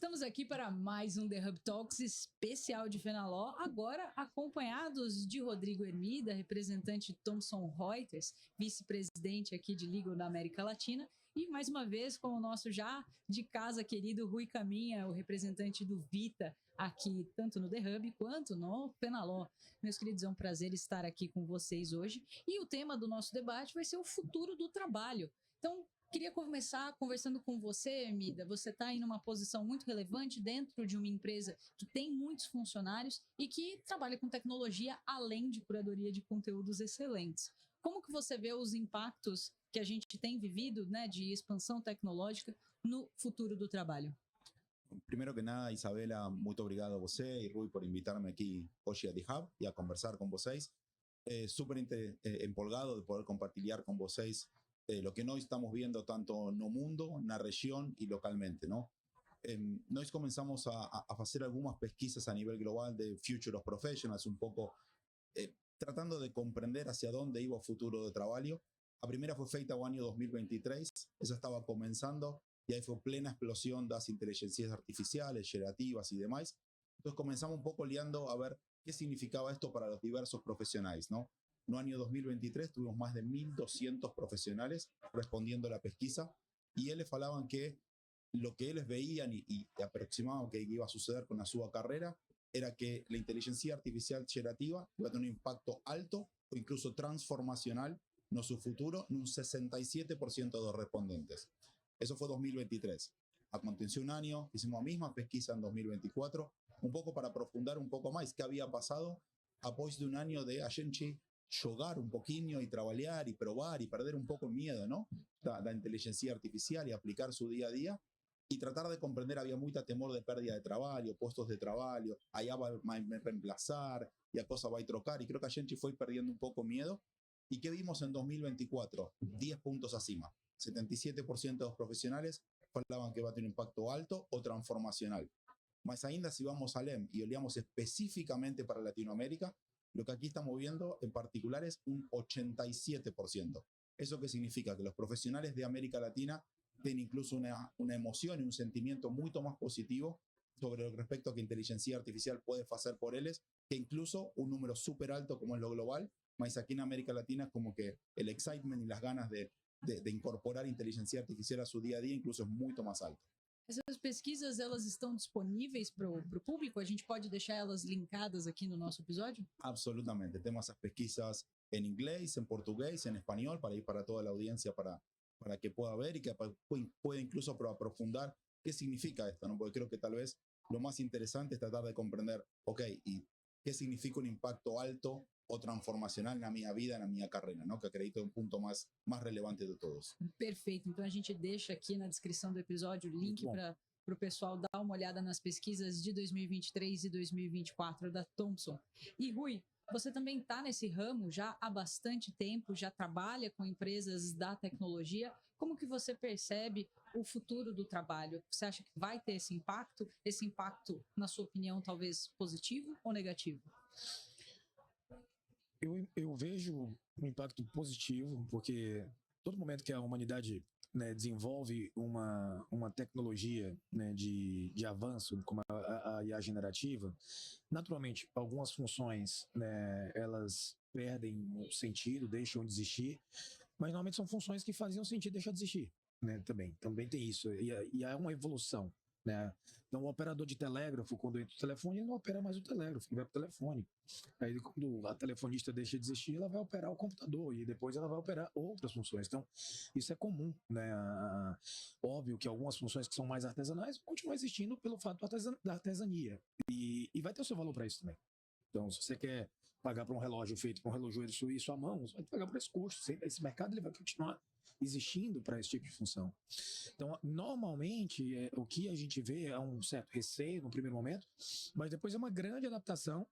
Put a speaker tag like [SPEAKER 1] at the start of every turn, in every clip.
[SPEAKER 1] Estamos aqui para mais um The Hub Talks especial de Fenaló, agora acompanhados de Rodrigo Hermida, representante Thomson Reuters, vice-presidente aqui de Legal da América Latina, e mais uma vez com o nosso já de casa querido Rui Caminha, o representante do Vita, aqui tanto no The Hub quanto no Fenaló. Meus queridos, é um prazer estar aqui com vocês hoje, e o tema do nosso debate vai ser o futuro do trabalho. Então, queria começar conversando com você, Hermida. Você está em uma posição muito relevante dentro de uma empresa que tem muitos funcionários e que trabalha com tecnologia além de curadoria de conteúdos excelentes. Como que você vê os impactos que a gente tem vivido, né, de expansão tecnológica no futuro do trabalho?
[SPEAKER 2] Primero que nada, Isabela, muito obrigado a você e Rui por invitarme aqui hoje a The Hub e a conversar com vocês. Súper empolgado de poder compartilhar com vocês lo que nós estamos viendo tanto no mundo, na região e localmente, ¿no? Nós comenzamos a hacer algunas pesquisas a nivel global de Future of Professionals, un poco tratando de comprender hacia dónde iba el futuro de trabajo. La primera fue feita el año 2023, esa estaba comenzando y ahí fue plena explosión de las inteligencias artificiales, generativas y demás. Entonces comenzamos un poco liando a ver qué significaba esto para los diversos profesionales, ¿no? En el año 2023 tuvimos más de 1.200 profesionales respondiendo a la pesquisa y ellos falaban que lo que ellos veían y aproximaban que iba a suceder con la su carrera era que la inteligencia artificial generativa iba a tener un impacto alto o incluso transformacional en su futuro en un 67% de los respondentes. Eso fue 2023. Aconteció un año, hicimos la misma pesquisa en 2024, un poco para profundar un poco más qué había pasado após de un año de a gente jogar un poquinho y trabajar y probar y perder un poco el miedo, ¿no? La inteligencia artificial y aplicar su día a día y tratar de comprender, había mucho temor de pérdida de trabajo, puestos de trabajo, allá va a reemplazar y a cosa va a trocar y creo que a gente fue perdiendo un poco miedo. ¿Y qué vimos en 2024? 10 puntos acima. 77% de los profesionales falaban que va a tener un impacto alto o transformacional. Más ainda, si vamos a LEM y olvidamos específicamente para Latinoamérica, lo que aquí estamos viendo en particular es un 87%. ¿Eso qué significa? Que los profesionales de América Latina tienen incluso una emoción y un sentimiento mucho más positivo sobre lo respecto a que inteligencia artificial puede hacer por ellos, que incluso un número súper alto como es lo global, más aquí en América Latina es como que el excitement y las ganas de incorporar inteligencia artificial a su día a día incluso es mucho más alto.
[SPEAKER 1] Essas pesquisas, elas estão disponíveis para o público? A gente pode deixar elas linkadas aqui no nosso episódio?
[SPEAKER 2] Absolutamente. Tenemos esas pesquisas en inglés, en portugués, en español, para ir para toda la audiencia, para que pueda ver y que pueda incluso aprofundar qué significa esto, ¿no? Porque creo que tal vez lo más interesante es tratar de comprender, ok, ¿y qué significa un impacto alto o transformacional na minha vida, na minha carreira, não? Que acredito é um ponto mais relevante de todos.
[SPEAKER 1] Perfeito, então a gente deixa aqui na descrição do episódio o link para o pessoal dar uma olhada nas pesquisas de 2023 e 2024 da Thomson. E Rui, você também está nesse ramo já há bastante tempo, já trabalha com empresas da tecnologia. Como que você percebe o futuro do trabalho? Você acha que vai ter esse impacto? Esse impacto, na sua opinião, talvez positivo ou negativo?
[SPEAKER 3] Eu vejo um impacto positivo, porque todo momento que a humanidade, né, desenvolve uma tecnologia, né, de avanço, como a IA generativa, naturalmente, algumas funções, né, elas perdem o sentido, deixam de existir, mas normalmente são funções que faziam sentido deixar de existir, né, também tem isso, e é uma evolução. Né? Então, o operador de telégrafo, quando entra o telefone, ele não opera mais o telégrafo, ele vai para o telefone. Aí, quando a telefonista deixa de existir, ela vai operar o computador e depois ela vai operar outras funções. Então, isso é comum, né? Óbvio que algumas funções que são mais artesanais continuam existindo pelo fato da artesania. E vai ter o seu valor para isso também. Então, se você quer pagar por um relógio feito com um relojoeiro suíço à mão, você vai pagar por esse custo. Esse mercado ele vai continuar existindo para esse tipo de função. Então, normalmente, o que a gente vê é um certo receio no primeiro momento, mas depois é uma grande adaptação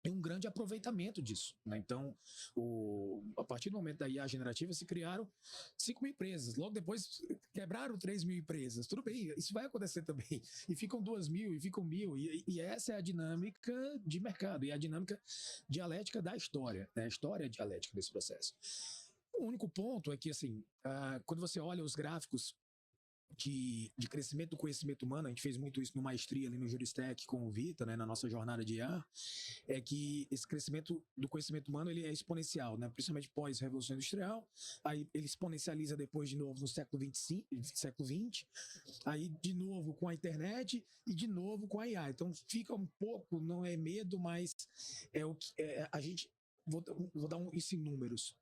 [SPEAKER 3] e um grande aproveitamento disso, né? Então, a partir do momento da IA generativa, se criaram 5.000 empresas. Logo depois, quebraram 3.000 empresas. Tudo bem, isso vai acontecer também. E ficam 2.000, e ficam 1.000. E essa é a dinâmica de mercado, e a dinâmica dialética da história, né? A história dialética desse processo. O único ponto é que, assim, quando você olha os gráficos de crescimento do conhecimento humano, a gente fez muito isso no Maestria ali no Juristec com o Vita, né, na nossa jornada de IA, é que esse crescimento do conhecimento humano ele é exponencial, né, principalmente pós-Revolução Industrial, aí ele exponencializa depois de novo no século XX, aí de novo com a internet e de novo com a IA. Então fica um pouco, não é medo, mas é o que a gente, vou dar isso em números.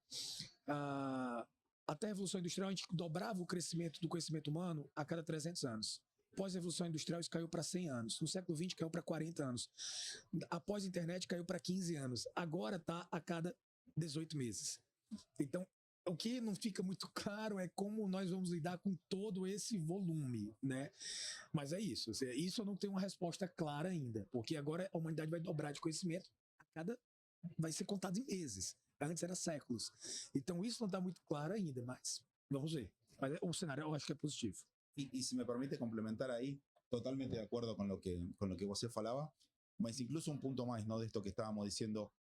[SPEAKER 3] Até a Revolução Industrial, a gente dobrava o crescimento do conhecimento humano a cada 300 anos. Após a Revolução Industrial, isso caiu para 100 anos. No século XX, caiu para 40 anos. Após a internet, caiu para 15 anos. Agora está a cada 18 meses. Então, o que não fica muito claro é como nós vamos lidar com todo esse volume, né? Mas é isso. Isso eu não tenho uma resposta clara ainda, porque agora a humanidade vai dobrar de conhecimento vai ser contado em meses. Antes era séculos. Então isso não está muito claro ainda, mas vamos ver. Mas o cenário eu acho que é positivo.
[SPEAKER 2] Y si me permite complementar ahí, totalmente de acuerdo con lo que você falaba, mas incluso un punto más, ¿no? De esto que estábamos diciendo,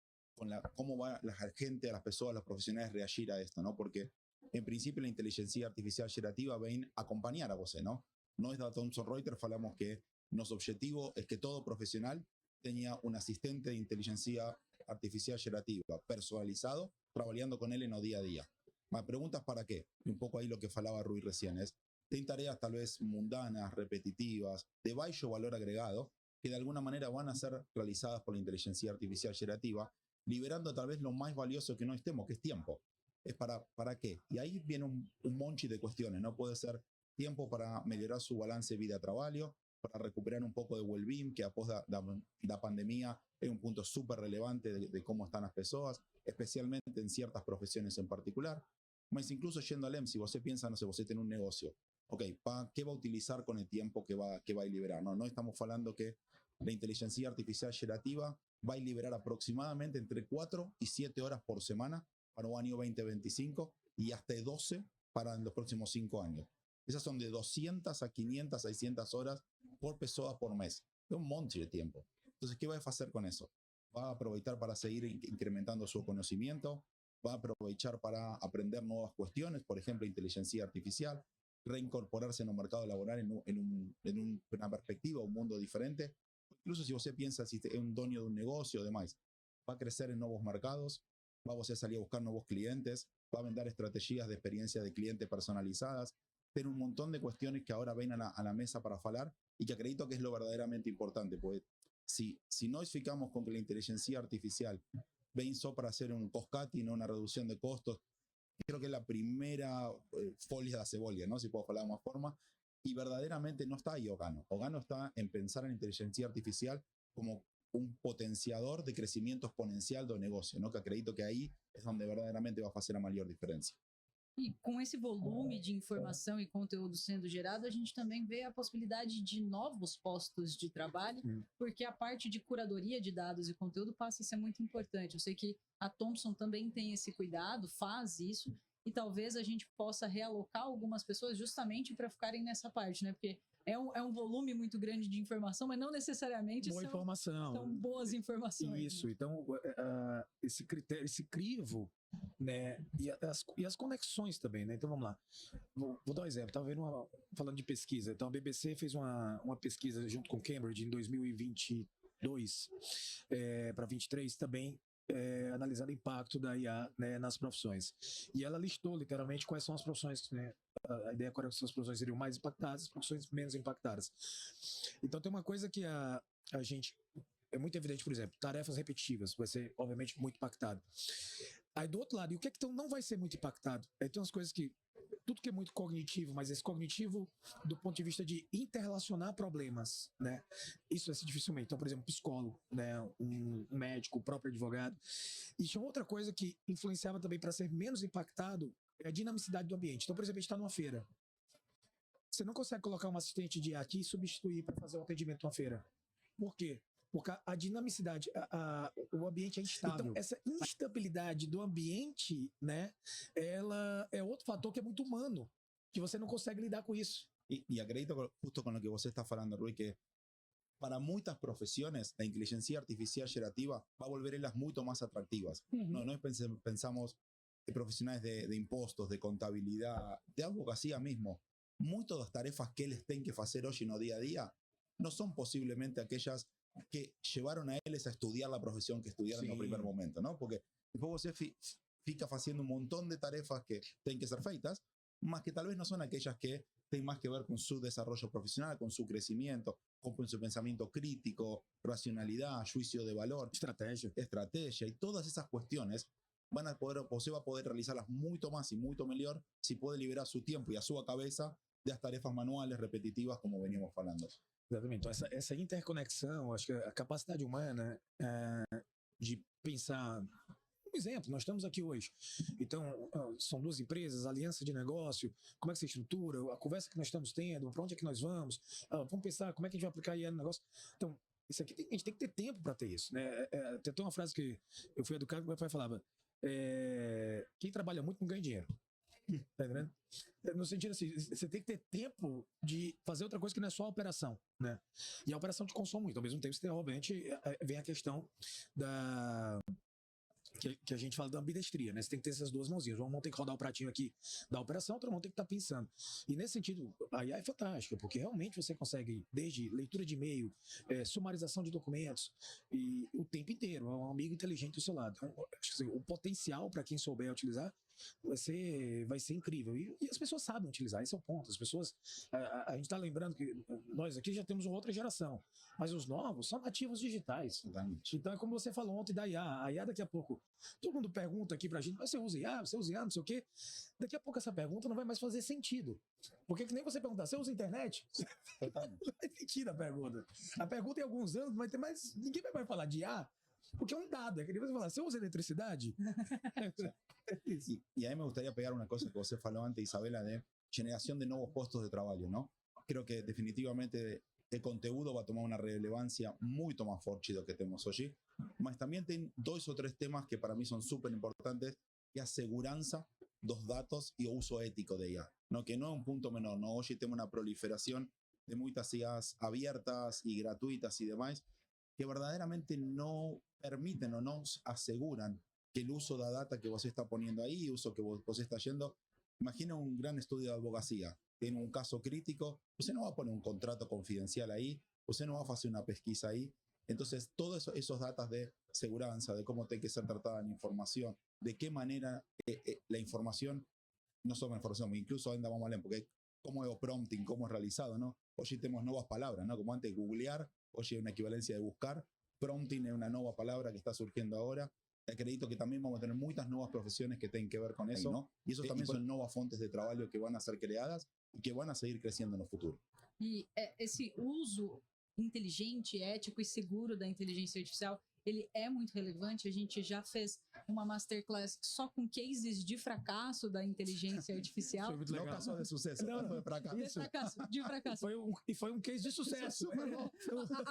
[SPEAKER 2] cómo va la gente, las personas, los profesionales reagir a esto, ¿no? Porque en principio la inteligencia artificial generativa ven acompañar a vos, ¿no? No es da Thomson Reuters, falamos que nuestro objetivo es que todo profesional tenía un asistente de inteligencia artificial generativa personalizado, trabajando con él en el día a día. Me preguntas para qué, un poco ahí lo que falaba Rui recién es, ten tareas tal vez mundanas, repetitivas, de bajo valor agregado, que de alguna manera van a ser realizadas por la inteligencia artificial generativa, liberando tal vez lo más valioso que no estemos, que es tiempo. Es para qué. Y ahí viene un monchi de cuestiones, ¿no? Puede ser tiempo para mejorar su balance vida-trabajo, para recuperar un poco de well-being, que após da pandemia es un punto súper relevante de cómo están las personas, especialmente en ciertas profesiones en particular. Mas incluso yendo al EM, si você piensa, no sé, você tiene un negocio, ok, ¿qué va a utilizar con el tiempo que va a liberar? No estamos hablando que la inteligencia artificial generativa va a liberar aproximadamente entre 4 y 7 horas por semana para el año 2025 y hasta 12 para los próximos 5 años. Esas son de 200 a 500, 600 horas por persona por mes. Es un monte de tiempo. Entonces, ¿qué va a hacer con eso? Va a aprovechar para seguir incrementando su conocimiento, va a aprovechar para aprender nuevas cuestiones, por ejemplo, inteligencia artificial, reincorporarse en un mercado laboral en una perspectiva, un mundo diferente. Incluso si usted piensa si es un dueño de un negocio o demás, va a crecer en nuevos mercados, va a salir a buscar nuevos clientes, va a vender estrategias de experiencia de cliente personalizadas, tiene un montón de cuestiones que ahora ven a la mesa para hablar y que acredito que es lo verdaderamente importante, porque si nos ficamos con que la inteligencia artificial ven solo para hacer un cost cutting, una reducción de costos, creo que es la primera folia de cebolla, ¿no? Si puedo hablar de más forma, y verdaderamente no está ahí Ogano. Ogano está en pensar en inteligencia artificial como un potenciador de crecimiento exponencial del negocio, ¿no? Que acredito que ahí es donde verdaderamente va a hacer la mayor diferencia.
[SPEAKER 1] E com esse volume de informação e conteúdo sendo gerado, a gente também vê a possibilidade de novos postos de trabalho, porque a parte de curadoria de dados e conteúdo passa a ser muito importante. Eu sei que a Thomson também tem esse cuidado, faz isso, e talvez a gente possa realocar algumas pessoas justamente para ficarem nessa parte, né? Porque é um volume muito grande de informação, mas não necessariamente são boas informações.
[SPEAKER 3] Isso, né? Então esse critério, esse crivo, né, e as conexões também, né? Então vamos lá, vou dar um exemplo. Estava vendo falando de pesquisa, então a BBC fez uma pesquisa junto com Cambridge em 2022 para 23 também, analisando o impacto da IA, né, nas profissões, e ela listou literalmente quais são as profissões, né? A ideia é que as profissões seriam mais impactadas, as profissões menos impactadas. Então tem uma coisa que a gente é muito evidente, por exemplo, tarefas repetitivas vai ser obviamente muito impactado. Aí do outro lado, e o que é que então não vai ser muito impactado? Aí tem umas coisas que tudo que é muito cognitivo, mas esse cognitivo do ponto de vista de interrelacionar problemas, né? Isso vai ser dificilmente. Então, por exemplo, psicólogo, né? Um médico, o próprio advogado. E tinha outra coisa que influenciava também para ser menos impactado, é a dinamicidade do ambiente. Então, por exemplo, a gente está numa feira. Você não consegue colocar um assistente de IA aqui e substituir para fazer o atendimento numa feira. Por quê? Porque a dinamicidade, o ambiente é instável. Então, essa instabilidade do ambiente, né, ela é outro fator que é muito humano, que você não consegue lidar com isso.
[SPEAKER 2] Y acredito justo con lo que você está falando, Rui, que para muchas profesiones la inteligencia artificial generativa va a volverlas mucho más atractivas. No pensamos en profesionales de impuestos, de contabilidad, de abogacía mismo. muitas das tarefas que eles têm que fazer hoje no dia a dia não são possivelmente aquelas que llevaron a ellos a estudiar la profesión que estudiaron en el primer momento, ¿no? Porque después você fica haciendo un montón de tarefas que tienen que ser feitas, más que tal vez no son aquellas que tienen más que ver con su desarrollo profesional, con su crecimiento, con su pensamiento crítico, racionalidad, juicio de valor, estrategia y todas esas cuestiones van a poder, você va a poder realizarlas mucho más y mucho mejor si puede liberar su tiempo y a su cabeza de las tarefas manuales repetitivas como veníamos hablando.
[SPEAKER 3] Exatamente. Então, essa interconexão, acho que a capacidade humana de pensar. Um exemplo, nós estamos aqui hoje. Então, são duas empresas, aliança de negócio, como é que se estrutura, a conversa que nós estamos tendo, para onde é que nós vamos, vamos pensar como é que a gente vai aplicar IA no negócio. Então, isso aqui, a gente tem que ter tempo para ter isso. Né? Tem uma frase que eu fui educado que meu pai falava: quem trabalha muito não ganha dinheiro. Tá entendendo? No sentido assim, você tem que ter tempo de fazer outra coisa que não é só a operação, né? E a operação te consome muito. Ao mesmo tempo, você tem, obviamente, vem a questão da... Que a gente fala da ambidestria, né? Você tem que ter essas duas mãozinhas. Uma mão tem que rodar o pratinho aqui da operação, outra mão tem que estar pensando. E nesse sentido, a IA é fantástica, porque realmente você consegue, desde leitura de e-mail, sumarização de documentos, e o tempo inteiro, é um amigo inteligente do seu lado. Então, acho que o potencial para quem souber utilizar vai ser incrível. E as pessoas sabem utilizar, esse é o ponto. As pessoas, a gente está lembrando que nós aqui já temos uma outra geração, mas os novos são nativos digitais.
[SPEAKER 2] Exatamente.
[SPEAKER 3] Então é como você falou ontem da IA. A IA daqui a pouco, todo mundo pergunta aqui pra gente, mas você usa IA? Você usa IA? Não sei o quê. Daqui a pouco essa pergunta não vai mais fazer sentido. Porque que nem você perguntar, você usa internet? Não faz sentido a pergunta. A pergunta em alguns anos vai ter mais... Ninguém vai mais falar de IA, porque é um dado. É que nem você falar, você usa eletricidade?
[SPEAKER 2] Y a mí me gustaría pegar una cosa que usted falou antes, Isabela, de generación de nuevos puestos de trabajo, ¿no? Creo que definitivamente el conteúdo va a tomar una relevancia mucho más fuerte de lo que tenemos hoy, mas también hay 2 o 3 temas que para mí son súper importantes, que es seguranza dos datos y uso ético de IA, ¿no? Que no es un punto menor, ¿no? Hoy tenemos una proliferación de muchas IAs abiertas y gratuitas y demás, que verdaderamente no permiten o no aseguran que el uso de la data que vos está poniendo ahí, el uso que vos está yendo, imagina un gran estudio de abogacía, tiene un caso crítico, usted no va a poner un contrato confidencial ahí, usted no va a hacer una pesquisa ahí, entonces todos esos datos de seguridad, de cómo tiene que ser tratada la información, de qué manera la información, no solo la información, incluso ainda vamos a leer, porque cómo es el prompting, cómo es realizado, ¿no? Hoy tenemos nuevas palabras, ¿no? Como antes googlear, hoy hay una equivalencia de buscar, prompting es una nueva palabra que está surgiendo ahora. Acredito que también vamos a tener muchas nuevas profesiones que tienen que ver con eso, ¿no? Y eso también son nuevas fuentes de trabajo que van a ser creadas y que van a seguir creciendo en el futuro.
[SPEAKER 1] E esse uso inteligente, ético e seguro da inteligência artificial, ele é muito relevante. A gente já fez uma masterclass só com cases de fracasso da inteligência artificial.
[SPEAKER 3] Foi muito legal.
[SPEAKER 2] Não caso de sucesso,
[SPEAKER 3] Não,
[SPEAKER 2] foi fracasso.
[SPEAKER 1] De fracasso.
[SPEAKER 3] Foi um case de sucesso.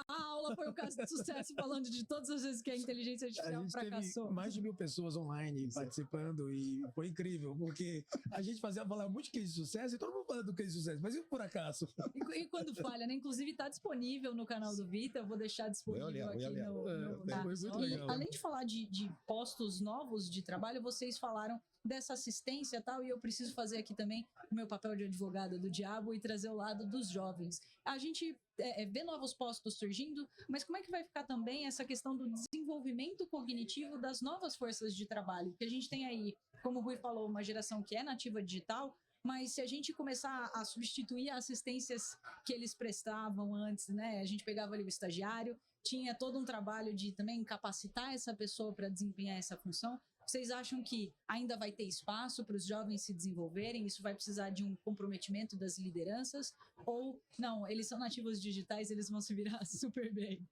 [SPEAKER 1] A aula foi um caso de sucesso, falando de todas as vezes que a inteligência artificial
[SPEAKER 3] A gente
[SPEAKER 1] fracassou.
[SPEAKER 3] teve mais de 1000 pessoas online participando e foi incrível, porque a gente falava muito de case de sucesso e todo mundo falando do case de sucesso, mas e por acaso?
[SPEAKER 1] E quando falha, né? Inclusive está disponível no canal do Vita, eu vou deixar disponível aqui no
[SPEAKER 3] Foi muito
[SPEAKER 1] e
[SPEAKER 3] legal.
[SPEAKER 1] além de falar de postos novos de trabalho, vocês falaram dessa assistência e tal, e eu preciso fazer aqui também o meu papel de advogada do diabo e trazer o lado dos jovens. A gente vê novos postos surgindo, mas como é que vai ficar também essa questão do desenvolvimento cognitivo das novas forças de trabalho? Que a gente tem aí, como o Rui falou, uma geração que é nativa digital, mas se a gente começar a substituir assistências que eles prestavam antes, né? A gente pegava ali o estagiário, tinha todo um trabalho de também capacitar essa pessoa para desempenhar essa função. Vocês acham que ainda vai ter espaço para os jovens se desenvolverem? Isso vai precisar de um comprometimento das lideranças? Ou não, eles são nativos digitais, eles vão se virar super bem?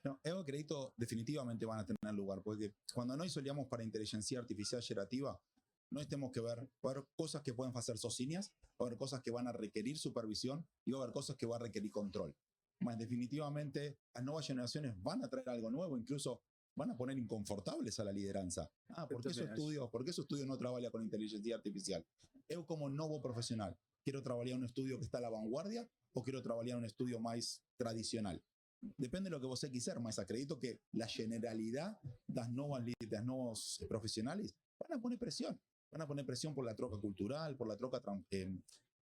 [SPEAKER 2] No, yo acredito definitivamente van a tener lugar, porque cuando nós olhamos para a inteligência artificial generativa, nós temos que ver cosas que pueden hacer sozinhas, va a haber cosas que van a requerir supervisión y va a haber cosas que van a requerir control. Mas definitivamente las nuevas generaciones van a traer algo nuevo, incluso van a poner inconfortables a la lideranza. ¿Por qué su estudio no trabaja con inteligencia artificial? Yo como nuevo profesional, ¿quiero trabajar en un estudio que está a la vanguardia o quiero trabajar en un estudio más tradicional? Depende de lo que vos quiser, mas acredito que la generalidad de los nuevos profesionales van a poner presión por la troca cultural, por la troca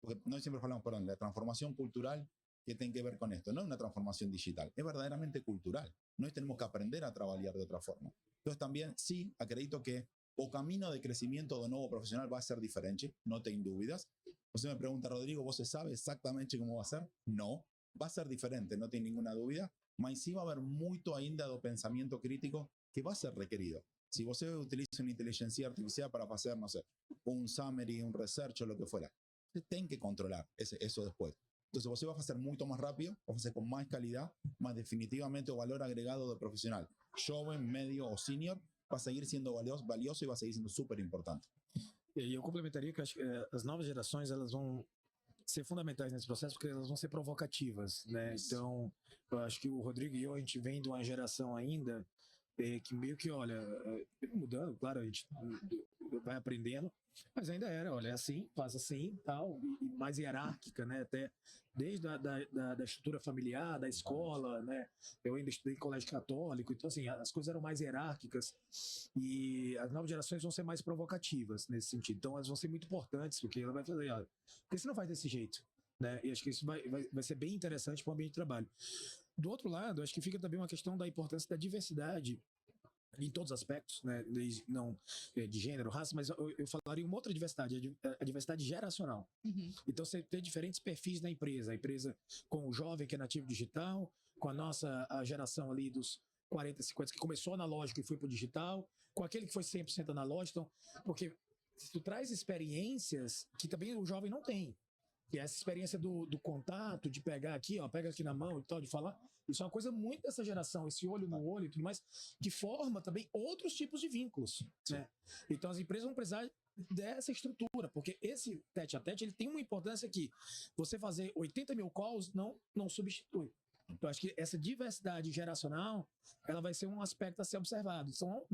[SPEAKER 2] porque nós siempre hablamos, perdón, la transformación cultural que tiene que ver con esto, no es una transformación digital, es verdaderamente cultural. Nós tenemos que aprender a trabajar de otra forma. Entonces también sí, acredito que o camino de crecimiento de nuevo profesional va a ser diferente, no tengo dudas. Usted me pregunta, Rodrigo, ¿vos sabe exactamente cómo va a ser? No, va a ser diferente, no tiene ninguna duda, mas sí va a haber muito ainda do pensamento crítico que va a ser requerido. Si você utiliza una inteligencia artificial para hacer, no sé, un summary, un research o lo que fuera, usted tiene que controlar eso después. Entonces, você va a hacer mucho más rápido, va a hacer con más calidad, más definitivamente o valor agregado de profesional, joven, medio o senior, va a seguir siendo valioso y va a seguir siendo súper importante.
[SPEAKER 3] E eu complementaria que as novas gerações elas vão ser fundamentais nesse processo porque elas vão ser provocativas, né? Então, eu acho que o Rodrigo e eu, a gente vem de uma geração ainda que meio que, olha, mudando, claro, a gente vai aprendendo, mas ainda era, olha, é assim, faz assim, tal, e mais hierárquica, né? Até desde da estrutura familiar, da escola, né? Eu ainda estudei em colégio católico, então, assim, as coisas eram mais hierárquicas e as novas gerações vão ser mais provocativas nesse sentido. Então, elas vão ser muito importantes, porque ela vai fazer, olha, por que você não faz desse jeito? Né? E acho que isso vai ser bem interessante para o ambiente de trabalho. Do outro lado, acho que fica também uma questão da importância da diversidade em todos os aspectos, né? Não de gênero, raça, mas eu falaria uma outra diversidade, a diversidade geracional.
[SPEAKER 1] Uhum.
[SPEAKER 3] Então, você tem diferentes perfis na empresa. A empresa com o jovem que é nativo digital, com a geração ali dos 40, 50, que começou analógico e foi para o digital, com aquele que foi 100% analógico. Então, porque se tu traz experiências que também o jovem não tem, que é essa experiência do contato, de pegar aqui, ó, pega aqui na mão e tal, de falar, isso é uma coisa muito dessa geração, esse olho no olho e tudo mais, que forma também outros tipos de vínculos, né? Então as empresas vão precisar dessa estrutura, porque esse tete-a-tete, ele tem uma importância que você fazer 80 mil calls não substitui. Então, acho que essa diversidade geracional, ela vai ser um aspecto a ser observado. Então,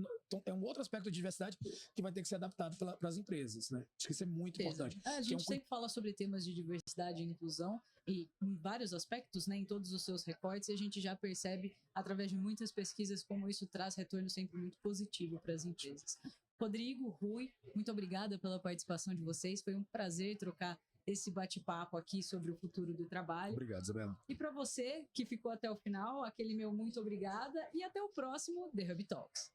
[SPEAKER 3] é um outro aspecto de diversidade que vai ter que ser adaptado para as empresas, né? Acho que isso é muito importante.
[SPEAKER 1] A gente sempre fala sobre temas de diversidade e inclusão e em vários aspectos, né, em todos os seus recortes, e a gente já percebe, através de muitas pesquisas, como isso traz retorno sempre muito positivo para as empresas. Rodrigo, Rui, muito obrigada pela participação de vocês. Foi um prazer trocar esse bate-papo aqui sobre o futuro do trabalho.
[SPEAKER 3] Obrigado, Isabela.
[SPEAKER 1] E para você que ficou até o final, aquele meu muito obrigada e até o próximo The Hub Talks.